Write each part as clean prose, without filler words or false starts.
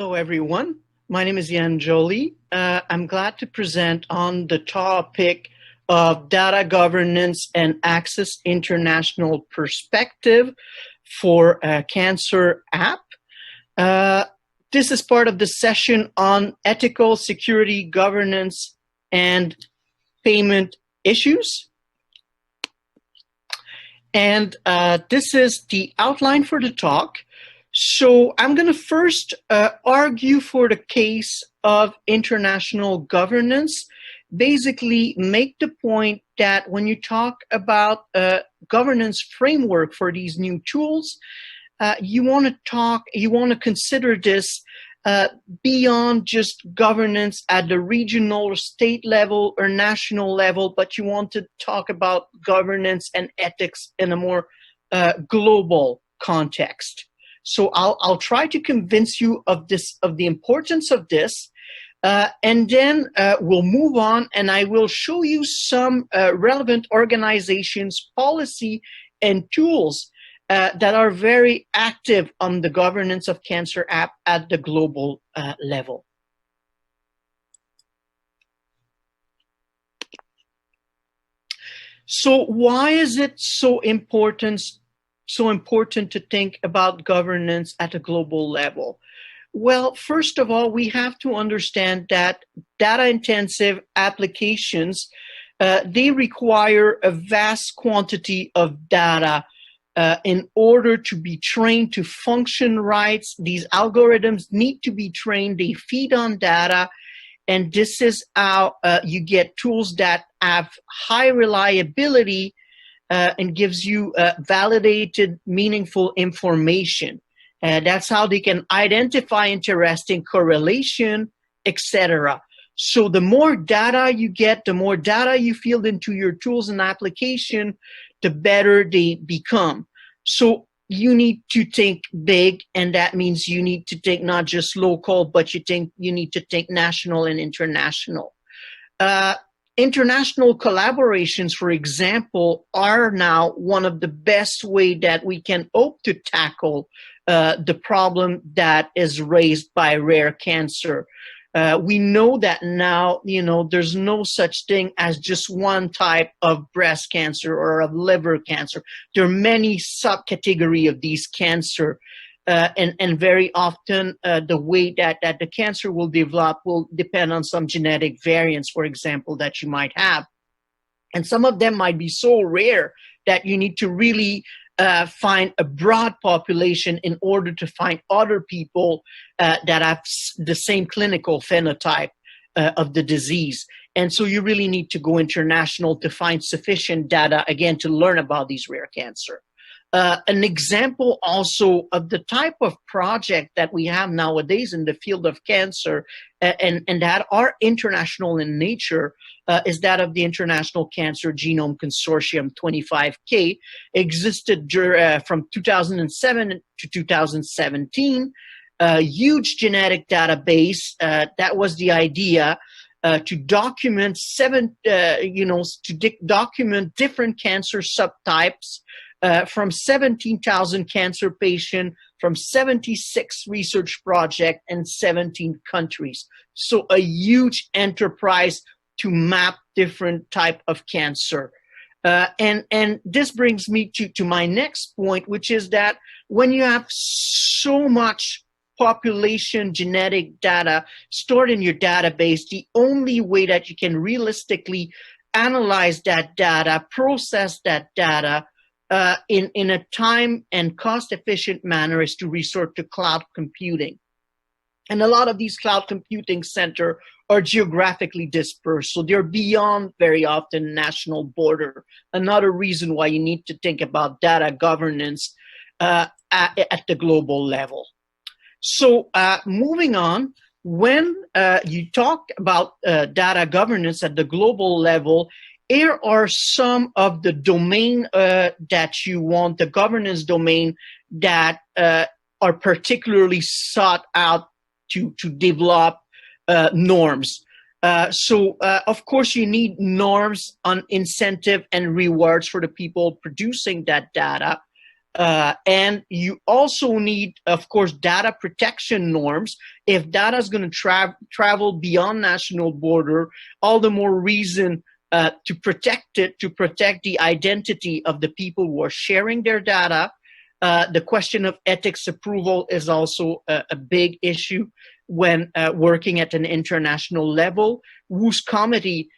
Hello, everyone. My name is Yann Joly. I'm glad to present on the topic of data governance and access international perspective for a cancer app. This is part of the session on ethical security governance and payment issues. And this is the outline for the talk. So I'm going to first argue for the case of international governance, basically make the point that when you talk about a governance framework for these new tools, you want to consider this beyond just governance at the regional or state level or national level, but you want to talk about governance and ethics in a more global context. So I'll try to convince you of the importance of this, and then we'll move on, and I will show you some relevant organizations, policy, and tools that are very active on the governance of cancer app at the global level. So why is it so important to think about governance at a global level? Well, first of all, we have to understand that data-intensive applications, they require a vast quantity of data in order to be trained to function right. These algorithms need to be trained, they feed on data, and this is how you get tools that have high reliability and gives you validated, meaningful information. That's how they can identify interesting correlation, etc. So the more data you get, the more data you field into your tools and application, the better they become. So you need to think big, and that means you need to think not just local, but you need to think national and international. International collaborations, for example, are now one of the best way that we can hope to tackle the problem that is raised by rare cancer. We know that now, there's no such thing as just one type of breast cancer or of liver cancer. There are many subcategories of these cancer. And very often the way that the cancer will develop will depend on some genetic variants, for example, that you might have. And some of them might be so rare that you need to really find a broad population in order to find other people that have the same clinical phenotype of the disease. And so you really need to go international to find sufficient data, again, to learn about these rare cancer. An example also of the type of project that we have nowadays in the field of cancer and that are international in nature is that of the International Cancer Genome Consortium 25K, existed from 2007 to 2017, a huge genetic database. That was the idea. To document document different cancer subtypes from 17,000 cancer patients from 76 research projects and 17 countries. So a huge enterprise to map different type of cancer. And this brings me to my next point, which is that when you have so much population genetic data stored in your database, the only way that you can realistically analyze that data, process that data in a time and cost-efficient manner is to resort to cloud computing. And a lot of these cloud computing centers are geographically dispersed, so they're beyond very often national border. Another reason why you need to think about data governance at the global level. So moving on, when you talk about data governance at the global level, here are some of the domain that you want, the governance domain that are particularly sought out to develop norms. So of course you need norms on incentive and rewards for the people producing that data. And you also need, of course, data protection norms. If data is going to travel beyond national border, all the more reason to protect it, to protect the identity of the people who are sharing their data. The question of ethics approval is also a big issue when working at an international level. Whose committee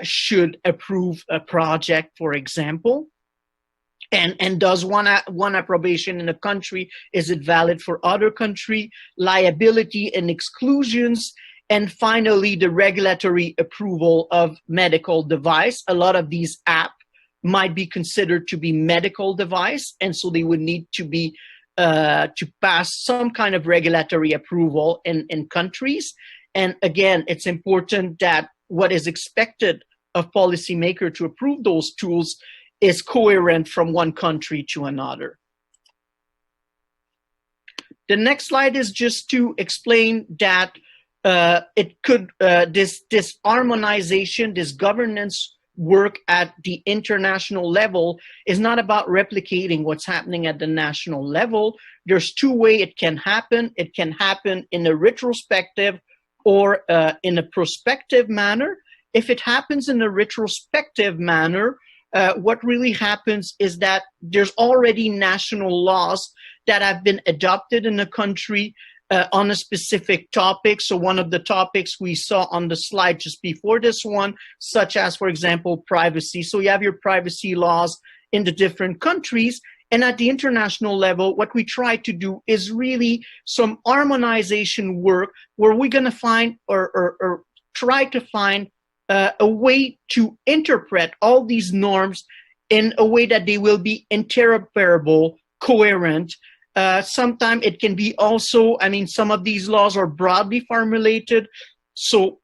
should approve a project, for example? And does one approbation in a country, is it valid for other country? Liability and exclusions. And finally, the regulatory approval of medical device. A lot of these apps might be considered to be medical device, and so they would need to be to pass some kind of regulatory approval in countries. And again, it's important that what is expected of policymakers to approve those tools is coherent from one country to another. The next slide is just to explain that this harmonization, this governance work at the international level is not about replicating what's happening at the national level. There's two ways it can happen. It can happen in a retrospective or in a prospective manner. If it happens in a retrospective manner, what really happens is that there's already national laws that have been adopted in a country on a specific topic. So one of the topics we saw on the slide just before this one, such as, for example, privacy. So you have your privacy laws in the different countries. And at the international level, what we try to do is really some harmonization work where we're going to find or try to find a way to interpret all these norms in a way that they will be interoperable, coherent. Sometimes it can be also, some of these laws are broadly formulated, so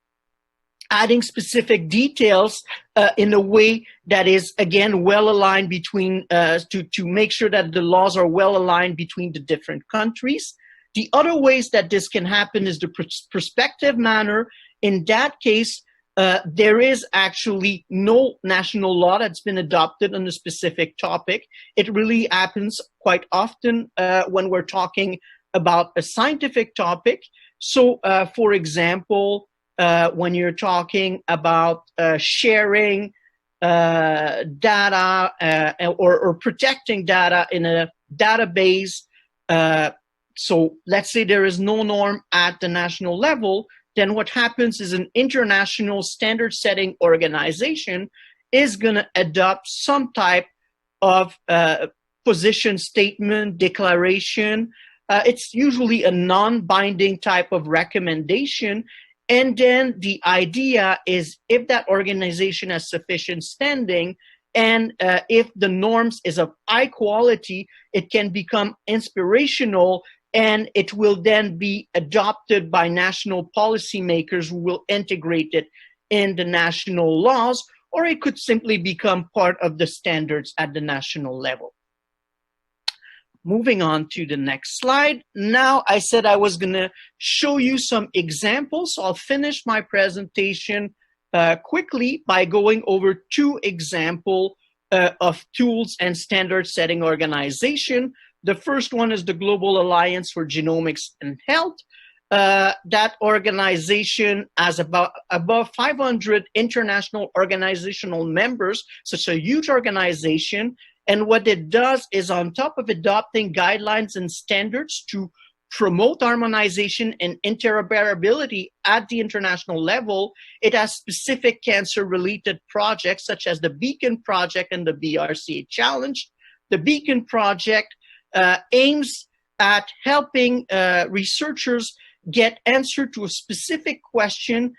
adding specific details in a way that is, again, well aligned between, to make sure that the laws are well aligned between the different countries. The other ways that this can happen is the prospective manner. In that case, there is actually no national law that's been adopted on a specific topic. It really happens quite often when we're talking about a scientific topic. So, for example, when you're talking about sharing data or protecting data in a database, so let's say there is no norm at the national level, then what happens is an international standard-setting organization is going to adopt some type of position statement, declaration. It's usually a non-binding type of recommendation. And then the idea is if that organization has sufficient standing and if the norms is of high quality, it can become inspirational and it will then be adopted by national policymakers who will integrate it in the national laws, or it could simply become part of the standards at the national level. Moving on to the next slide. Now, I said I was going to show you some examples. So I'll finish my presentation quickly by going over two examples of tools and standard setting organization. The first one is the Global Alliance for Genomics and Health. That organization has above 500 international organizational members, so it's a huge organization. And what it does is, on top of adopting guidelines and standards to promote harmonization and interoperability at the international level, it has specific cancer-related projects such as the Beacon Project and the BRCA Challenge. The Beacon Project aims at helping researchers get answer to a specific question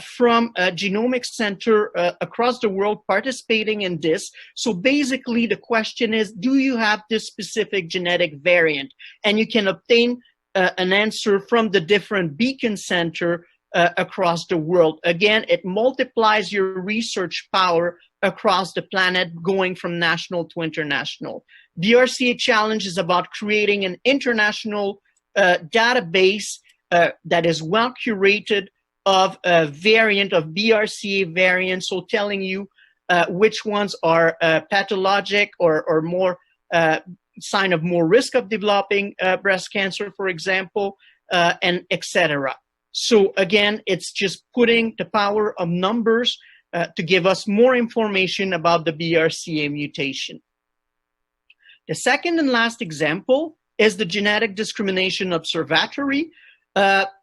from a genomics center across the world participating in this. So basically the question is, do you have this specific genetic variant? And you can obtain an answer from the different Beacon Center across the world. Again, it multiplies your research power across the planet, going from national to international. The BRCA Challenge is about creating an international database that is well curated of a variant of BRCA variants, so telling you which ones are pathologic or more sign of more risk of developing breast cancer, for example, and etc. So again, it's just putting the power of numbers to give us more information about the BRCA mutation. The second and last example is the Genetic Discrimination Observatory.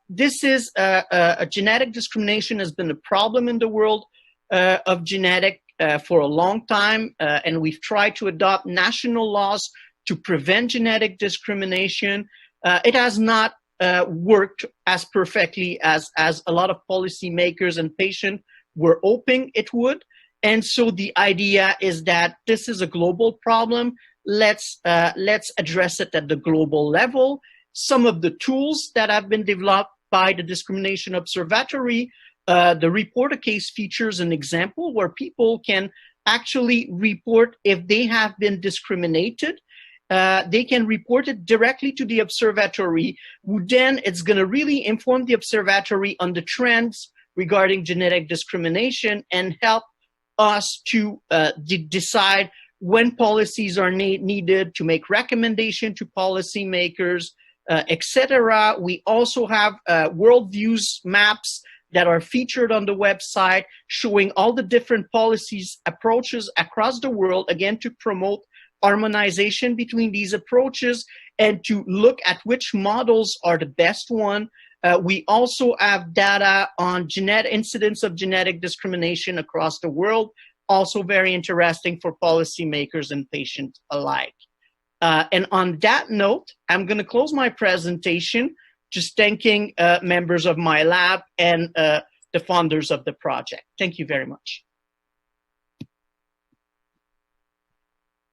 This is a genetic discrimination has been a problem in the world of genetic for a long time, and we've tried to adopt national laws to prevent genetic discrimination. It has not worked as perfectly as a lot of policymakers and patients were hoping it would. And so the idea is that this is a global problem. Let's address it at the global level. Some of the tools that have been developed by the Discrimination Observatory, the Report a Case features an example where people can actually report if they have been discriminated. They can report it directly to the observatory, who then it's going to really inform the observatory on the trends regarding genetic discrimination and help us to decide when policies are needed, to make recommendation to policymakers, etc. We also have worldviews maps that are featured on the website showing all the different policies approaches across the world, again, to promote harmonization between these approaches and to look at which models are the best one. We also have data on incidence of genetic discrimination across the world, also very interesting for policymakers and patients alike. And on that note, I'm going to close my presentation, just thanking members of my lab and the funders of the project. Thank you very much.